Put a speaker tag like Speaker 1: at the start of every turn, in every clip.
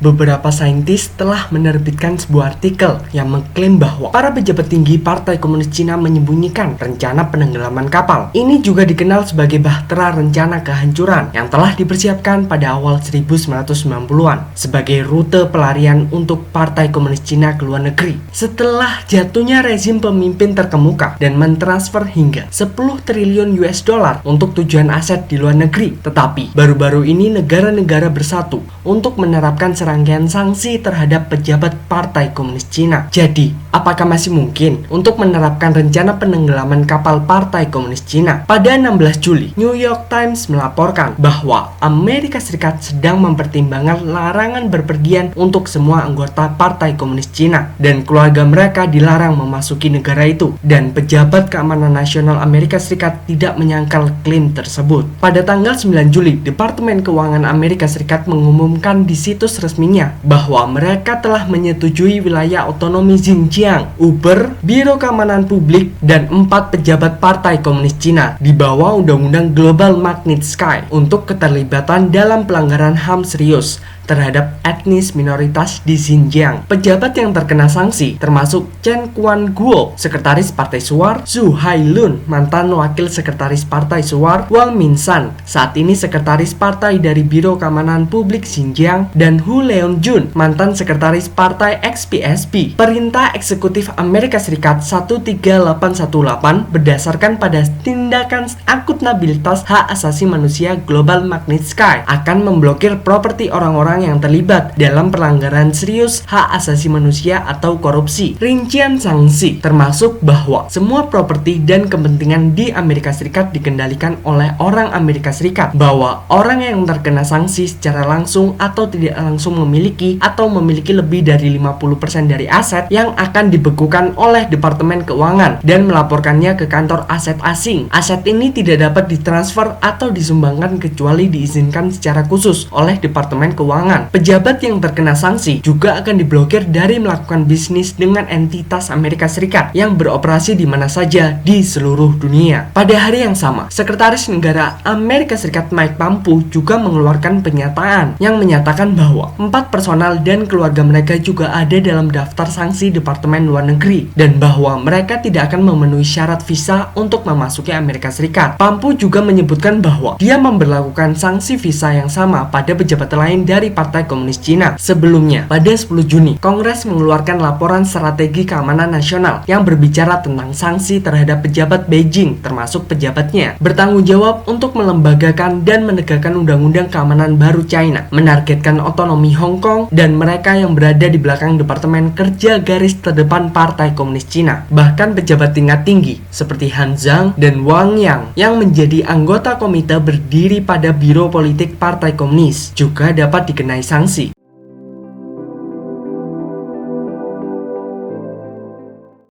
Speaker 1: beberapa saintis telah menerbitkan sebuah artikel yang mengklaim bahwa para pejabat tinggi Partai Komunis Cina menyembunyikan rencana penenggelaman kapal. Ini juga dikenal sebagai Bahtera Rencana Kehancuran yang telah dipersiapkan pada awal 1990-an sebagai rute pelarian untuk Partai Komunis Cina ke luar negeri. Setelah jatuhnya rezim pemimpin terkemuka dan mentransfer hingga 10 triliun US dollar untuk tujuan aset di luar negeri. Tetapi baru-baru ini negara-negara bersatu untuk menerapkan serangkaian sanksi terhadap pejabat Partai Komunis Cina. Jadi, apakah masih mungkin untuk menerapkan rencana penenggelaman kapal Partai Komunis Cina? Pada 16 Juli, New York Times melaporkan bahwa Amerika Serikat sedang mempertimbangkan larangan berpergian untuk semua anggota Partai Komunis Cina dan keluarga mereka dilarang memasuki negara itu, dan pejabat keamanan nasional Amerika Serikat tidak menyangkal klaim tersebut. Pada tanggal 9 Juli, Departemen Keuangan Amerika Serikat mengumumkan di situs resminya bahwa mereka telah menyetujui wilayah otonomi Xinjiang, Uber, Biro Keamanan Publik, dan 4 pejabat Partai Komunis Cina di bawah Undang-Undang Global Magnitsky untuk keterlibatan dalam pelanggaran HAM serius terhadap etnis minoritas di Xinjiang. Pejabat yang terkena sanksi termasuk Chen Quanguo, Sekretaris Partai Suar, Zhu Hailun, mantan Wakil Sekretaris Partai Suar, Wang Minshan, saat ini Sekretaris Partai dari Biro Keamanan Publik Xinjiang, dan Hu Leonjun, mantan Sekretaris Partai XPSP. Perintah Eksekutif Amerika Serikat 13818 berdasarkan pada tindakan akuntabilitas hak asasi manusia Global Magnitsky akan memblokir properti orang-orang yang terlibat dalam pelanggaran serius hak asasi manusia atau korupsi. Rincian sanksi termasuk bahwa semua properti dan kepentingan di Amerika Serikat dikendalikan oleh orang Amerika Serikat, bahwa orang yang terkena sanksi secara langsung atau tidak langsung memiliki lebih dari 50% dari aset yang akan dibekukan oleh Departemen Keuangan dan melaporkannya ke kantor aset asing. Aset ini tidak dapat ditransfer atau disumbangkan kecuali diizinkan secara khusus oleh Departemen Keuangan. Pejabat yang terkena sanksi juga akan diblokir dari melakukan bisnis dengan entitas Amerika Serikat yang beroperasi di mana saja di seluruh dunia. Pada hari yang sama, Sekretaris Negara Amerika Serikat Mike Pompeo juga mengeluarkan pernyataan yang menyatakan bahwa 4 personal dan keluarga mereka juga ada dalam daftar sanksi Departemen Luar Negeri dan bahwa mereka tidak akan memenuhi syarat visa untuk memasuki Amerika Serikat. Pompeo juga menyebutkan bahwa dia memberlakukan sanksi visa yang sama pada pejabat lain dari Partai Komunis Cina. Sebelumnya, pada 10 Juni, Kongres mengeluarkan laporan strategi keamanan nasional yang berbicara tentang sanksi terhadap pejabat Beijing, termasuk pejabatnya, bertanggung jawab untuk melembagakan dan menegakkan undang-undang keamanan baru China, menargetkan otonomi Hong Kong, dan mereka yang berada di belakang Departemen Kerja garis terdepan Partai Komunis Cina. Bahkan pejabat tingkat tinggi seperti Han Zhang dan Wang Yang yang menjadi anggota komite berdiri pada Biro Politik Partai Komunis juga dapat dikenai sanksi.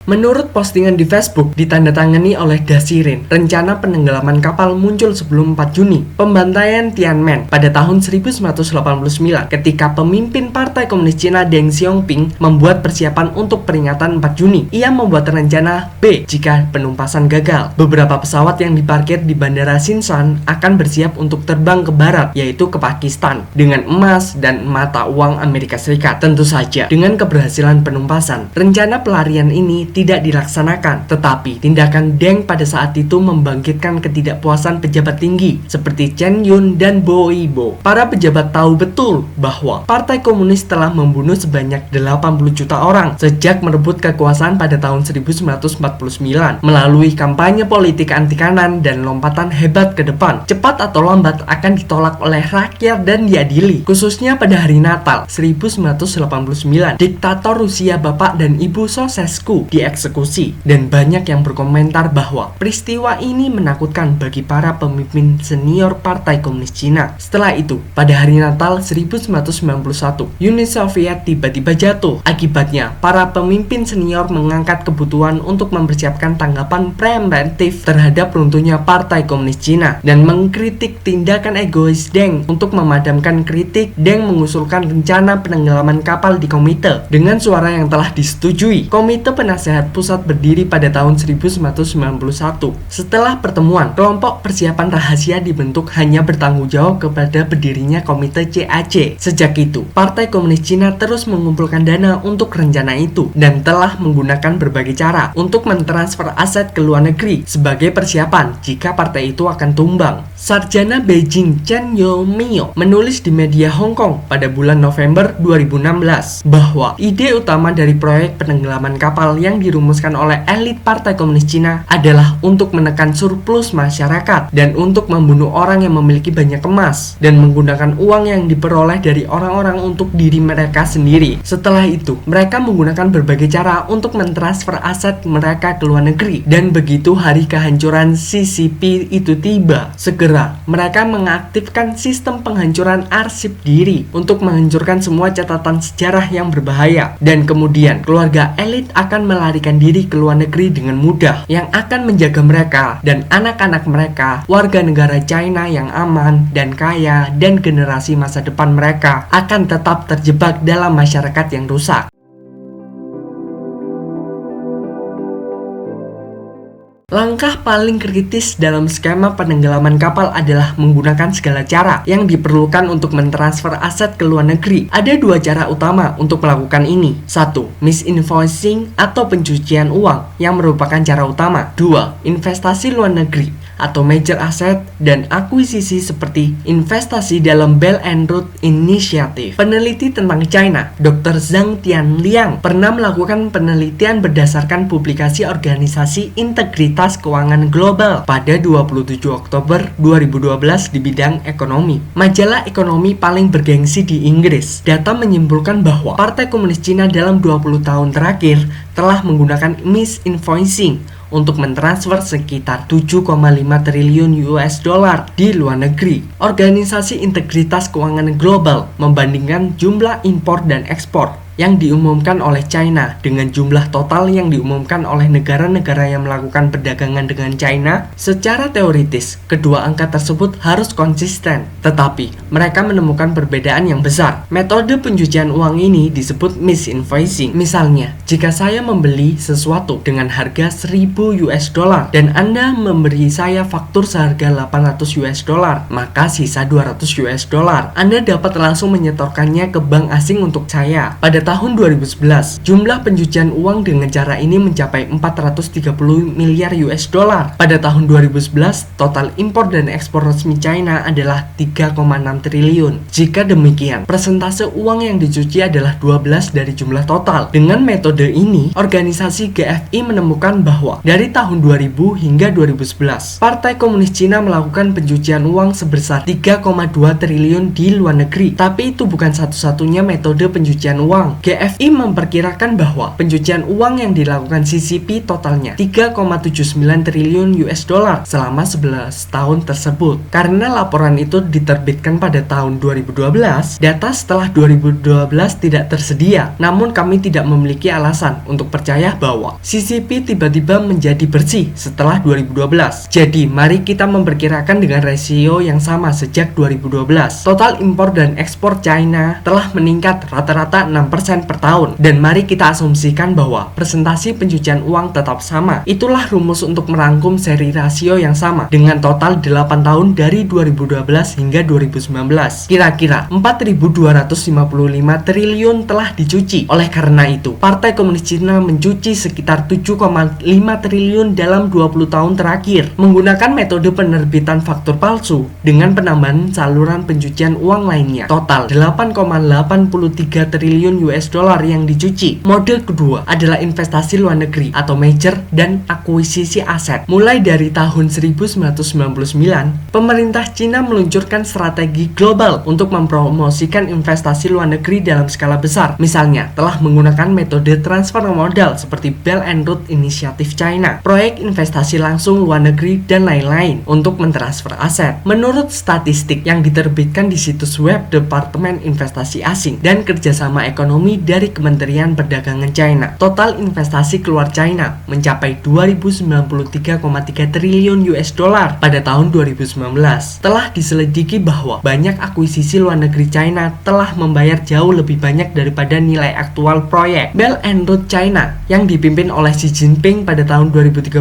Speaker 1: Menurut postingan di Facebook ditandatangani oleh Dasirin, rencana penenggelaman kapal muncul sebelum 4 Juni. Pembantaian Tiananmen pada tahun 1989 ketika pemimpin Partai Komunis Cina Deng Xiaoping membuat persiapan untuk peringatan 4 Juni. Ia membuat rencana B jika penumpasan gagal. Beberapa pesawat yang diparkir di Bandara Xinsan akan bersiap untuk terbang ke barat, yaitu ke Pakistan, dengan emas dan mata uang Amerika Serikat. Tentu saja, dengan keberhasilan penumpasan, rencana pelarian ini tidak dilaksanakan, tetapi tindakan Deng pada saat itu membangkitkan ketidakpuasan pejabat tinggi seperti Chen Yun dan Bo Yibo. Para pejabat tahu betul bahwa Partai Komunis telah membunuh sebanyak 80 juta orang sejak merebut kekuasaan pada tahun 1949 melalui kampanye politik anti kanan dan lompatan hebat ke depan. Cepat atau lambat akan ditolak oleh rakyat dan diadili. Khususnya pada hari Natal 1989, diktator Rusia Bapak dan Ibu Ceausescu dieksekusi, dan banyak yang berkomentar bahwa peristiwa ini menakutkan bagi para pemimpin senior Partai Komunis Cina. Setelah itu, pada hari Natal 1991, Uni Soviet tiba-tiba jatuh. Akibatnya, para pemimpin senior mengangkat kebutuhan untuk mempersiapkan tanggapan preemptif terhadap runtuhnya Partai Komunis Cina dan mengkritik tindakan egois Deng. Untuk memadamkan kritik, Deng mengusulkan rencana penenggelaman kapal di komite dengan suara yang telah disetujui. Komite Penasehat Nasihat Pusat berdiri pada tahun 1991. Setelah pertemuan, kelompok persiapan rahasia dibentuk hanya bertanggung jawab kepada berdirinya Komite CAC. Sejak itu, Partai Komunis Cina terus mengumpulkan dana untuk rencana itu dan telah menggunakan berbagai cara untuk mentransfer aset ke luar negeri sebagai persiapan jika partai itu akan tumbang. Sarjana Beijing Chen Yomio menulis di media Hong Kong pada bulan November 2016 bahwa ide utama dari proyek penenggelaman kapal yang dirumuskan oleh elit Partai Komunis Cina adalah untuk menekan surplus masyarakat dan untuk membunuh orang yang memiliki banyak emas dan menggunakan uang yang diperoleh dari orang-orang untuk diri mereka sendiri. Setelah itu, mereka menggunakan berbagai cara untuk mentransfer aset mereka ke luar negeri, dan begitu hari kehancuran CCP itu tiba, segera mereka mengaktifkan sistem penghancuran arsip diri untuk menghancurkan semua catatan sejarah yang berbahaya, dan kemudian keluarga elit akan melarikan diri ke luar negeri dengan mudah, yang akan menjaga mereka dan anak-anak mereka, warga negara China yang aman dan kaya, dan generasi masa depan mereka akan tetap terjebak dalam masyarakat yang rusak. Langkah paling kritis dalam skema penenggelaman kapal adalah menggunakan segala cara yang diperlukan untuk mentransfer aset ke luar negeri. Ada dua cara utama untuk melakukan ini. 1. Misinvoicing atau pencucian uang yang merupakan cara utama. 2. Investasi luar negeri atau major asset dan akuisisi seperti investasi dalam Belt and Road Initiative. Peneliti tentang China, Dr. Zhang Tianliang, pernah melakukan penelitian berdasarkan publikasi Organisasi Integritas Keuangan Global pada 27 Oktober 2012 di bidang ekonomi. Majalah ekonomi paling bergengsi di Inggris. Data menyimpulkan bahwa Partai Komunis Cina dalam 20 tahun terakhir telah menggunakan misinvoicing untuk mentransfer sekitar 7,5 triliun US dollar di luar negeri. Organisasi Integritas Keuangan Global membandingkan jumlah impor dan ekspor yang diumumkan oleh China dengan jumlah total yang diumumkan oleh negara-negara yang melakukan perdagangan dengan China. Secara teoritis, kedua angka tersebut harus konsisten, tetapi mereka menemukan perbedaan yang besar. Metode pencucian uang ini disebut misinvoicing. Misalnya, jika saya membeli sesuatu dengan harga 1000 US dollar dan Anda memberi saya faktur seharga 800 US dollar, maka sisa 200 US dollar Anda dapat langsung menyetorkannya ke bank asing untuk saya. Pada tahun 2011, jumlah pencucian uang dengan cara ini mencapai 430 miliar US dollar. Pada tahun 2011, total impor dan ekspor resmi China adalah 3,6 triliun. Jika demikian, persentase uang yang dicuci adalah 12 dari jumlah total. Dengan metode ini, organisasi GFI menemukan bahwa dari tahun 2000 hingga 2011, Partai Komunis Cina melakukan pencucian uang sebesar 3,2 triliun di luar negeri. Tapi itu bukan satu-satunya metode pencucian uang. GFI memperkirakan bahwa pencucian uang yang dilakukan CCP totalnya 3,79 triliun US dollar selama 11 tahun tersebut. Karena laporan itu diterbitkan pada tahun 2012, data setelah 2012 tidak tersedia. Namun kami tidak memiliki alasan untuk percaya bahwa CCP tiba-tiba menjadi bersih setelah 2012. Jadi, mari kita memperkirakan dengan rasio yang sama sejak 2012. Total impor dan ekspor China telah meningkat rata-rata 6% per tahun, dan mari kita asumsikan bahwa presentasi pencucian uang tetap sama. Itulah rumus untuk merangkum seri rasio yang sama dengan total 8 tahun dari 2012 hingga 2019. Kira-kira 4.255 triliun telah dicuci. Oleh karena itu, Partai Komunis Cina mencuci sekitar 7,5 triliun dalam 20 tahun terakhir menggunakan metode penerbitan faktur palsu dengan penambahan saluran pencucian uang lainnya. Total 8,83 triliun US dollar yang dicuci. Mode kedua adalah investasi luar negeri atau major dan akuisisi aset. Mulai dari tahun 1999, pemerintah Cina meluncurkan strategi global untuk mempromosikan investasi luar negeri dalam skala besar. Misalnya, telah menggunakan metode transfer modal seperti Belt and Road Initiative China, proyek investasi langsung luar negeri, dan lain-lain untuk mentransfer aset. Menurut statistik yang diterbitkan di situs web Departemen Investasi Asing dan Kerjasama Ekonomi ekonomi dari Kementerian Perdagangan China. Total investasi keluar China mencapai 2093,3 triliun US dollar pada tahun 2019. Telah diselidiki bahwa banyak akuisisi luar negeri China telah membayar jauh lebih banyak daripada nilai aktual proyek Belt and Road China yang dipimpin oleh Xi Jinping pada tahun 2013.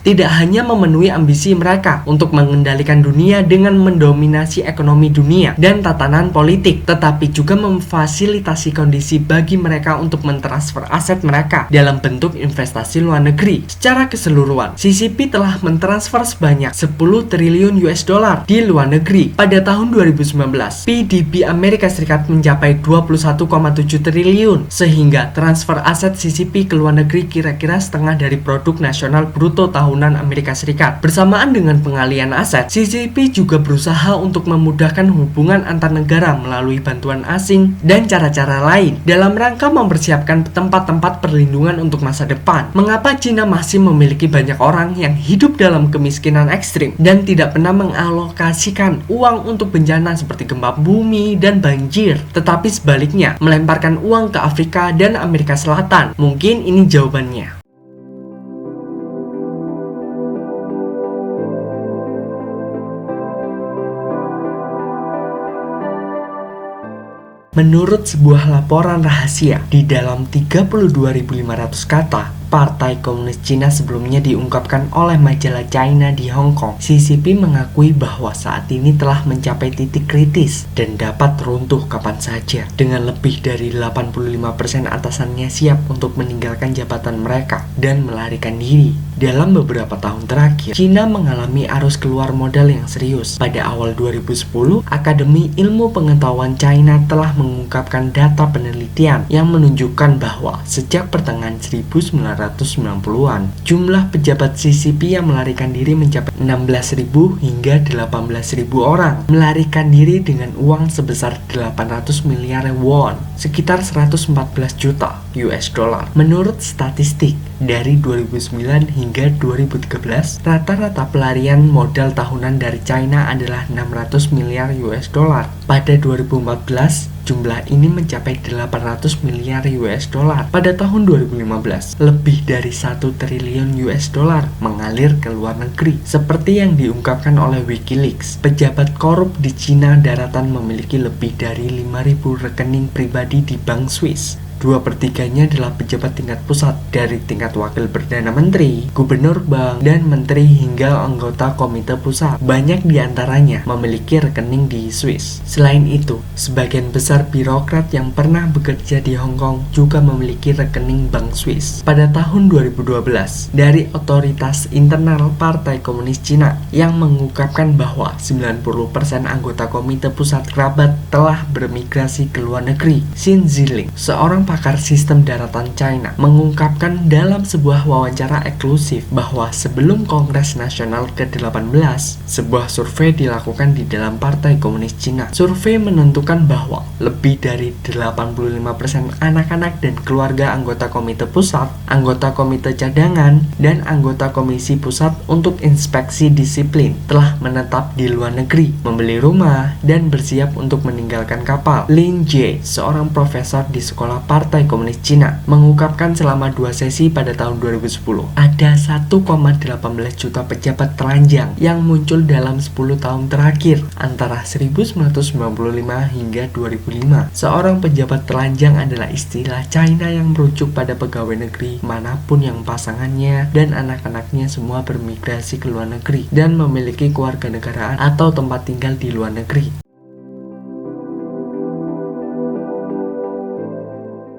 Speaker 1: Tidak hanya memenuhi ambisi mereka untuk mengendalikan dunia dengan mendominasi ekonomi dunia dan tatanan politik, tetapi juga memfasilitasi kondisi bagi mereka untuk mentransfer aset mereka dalam bentuk investasi luar negeri. Secara keseluruhan, CCP telah mentransfer sebanyak 10 triliun US dollar di luar negeri. Pada tahun 2019, PDB Amerika Serikat mencapai 21,7 triliun, sehingga transfer aset CCP ke luar negeri kira-kira setengah dari produk nasional bruto tahunan Amerika Serikat. Bersamaan dengan pengalian aset, CCP juga berusaha untuk memudahkan hubungan antar negara melalui bantuan asing dan cara-cara lain dalam rangka mempersiapkan tempat-tempat perlindungan untuk masa depan. Mengapa Cina masih memiliki banyak orang yang hidup dalam kemiskinan ekstrim dan tidak pernah mengalokasikan uang untuk bencana seperti gempa bumi dan banjir, tetapi sebaliknya melemparkan uang ke Afrika dan Amerika Selatan? Mungkin ini jawabannya. Menurut sebuah laporan rahasia, di dalam 32.500 kata, Partai Komunis Cina sebelumnya diungkapkan oleh majalah China di Hong Kong, CCP mengakui bahwa saat ini telah mencapai titik kritis dan dapat runtuh kapan saja. Dengan lebih dari 85% atasannya siap untuk meninggalkan jabatan mereka dan melarikan diri. Dalam beberapa tahun terakhir, Cina mengalami arus keluar modal yang serius. Pada awal 2010, Akademi Ilmu Pengetahuan China telah mengungkapkan data penelitian yang menunjukkan bahwa sejak pertengahan 1990-an, jumlah pejabat CCP yang melarikan diri mencapai 16.000 hingga 18.000 orang. Melarikan diri dengan uang sebesar 800 miliar won, sekitar 114 juta US dollar. Menurut statistik, dari 2009 hingga 2013, rata-rata pelarian modal tahunan dari China adalah 600 miliar US dollar. Pada 2014, jumlah ini mencapai 800 miliar US dollar. Pada tahun 2015, lebih dari 1 triliun US dollar mengalir ke luar negeri. Seperti yang diungkapkan oleh Wikileaks, pejabat korup di Cina daratan memiliki lebih dari 5.000 rekening pribadi di bank Swiss. 2/3-nya adalah pejabat tingkat pusat, dari tingkat wakil perdana menteri, gubernur bank, dan menteri hingga anggota komite pusat. Banyak diantaranya memiliki rekening di Swiss. Selain itu, sebagian besar birokrat yang pernah bekerja di Hong Kong juga memiliki rekening bank Swiss. Pada tahun 2012, dari otoritas internal Partai Komunis Cina yang mengungkapkan bahwa 90% anggota komite pusat kerabat telah bermigrasi ke luar negeri. Xin Ziling, seorang pakar sistem daratan China, mengungkapkan dalam sebuah wawancara eksklusif bahwa sebelum Kongres Nasional ke-18, sebuah survei dilakukan di dalam Partai Komunis Cina. Survei menentukan bahwa lebih dari 85% anak-anak dan keluarga anggota komite pusat, anggota komite cadangan, dan anggota komisi pusat untuk inspeksi disiplin telah menetap di luar negeri, membeli rumah, dan bersiap untuk meninggalkan kapal. Lin Jie, seorang profesor di sekolah Partai Komunis Cina, mengungkapkan selama 2 sesi pada tahun 2010, ada 1,18 juta pejabat telanjang yang muncul dalam 10 tahun terakhir antara 1995 hingga 2005. Seorang pejabat telanjang adalah istilah China yang merujuk pada pegawai negeri manapun yang pasangannya dan anak-anaknya semua bermigrasi ke luar negeri dan memiliki kewarganegaraan atau tempat tinggal di luar negeri.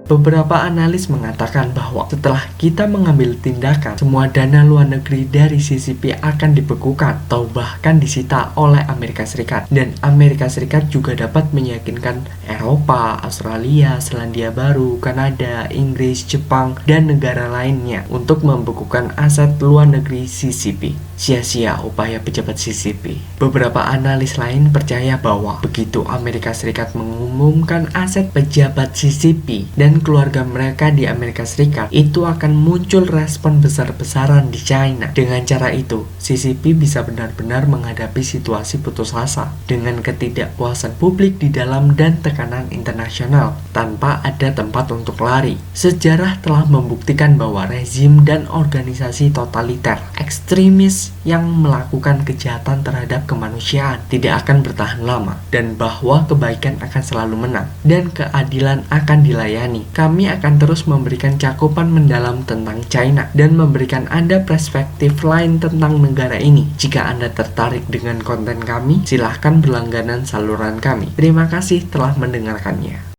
Speaker 1: Beberapa analis mengatakan bahwa setelah kita mengambil tindakan, semua dana luar negeri dari CCP akan dibekukan atau bahkan disita oleh Amerika Serikat. Dan Amerika Serikat juga dapat meyakinkan Eropa, Australia, Selandia Baru, Kanada, Inggris, Jepang, dan negara lainnya untuk membekukan aset luar negeri CCP. sia-sia upaya pejabat CCP. Beberapa analis lain percaya bahwa begitu Amerika Serikat mengumumkan aset pejabat CCP dan keluarga mereka di Amerika Serikat, itu akan muncul respon besar-besaran di China. Dengan cara itu, CCP bisa benar-benar menghadapi situasi putus asa dengan ketidakpuasan publik di dalam dan tekanan internasional tanpa ada tempat untuk lari. Sejarah telah membuktikan bahwa rezim dan organisasi totaliter ekstremis yang melakukan kejahatan terhadap kemanusiaan tidak akan bertahan lama, dan bahwa kebaikan akan selalu menang dan keadilan akan dilayani. Kami akan terus memberikan cakupan mendalam tentang China dan memberikan Anda perspektif lain tentang negara ini. Jika Anda tertarik dengan konten kami, silahkan berlangganan saluran kami. Terima kasih telah mendengarkannya.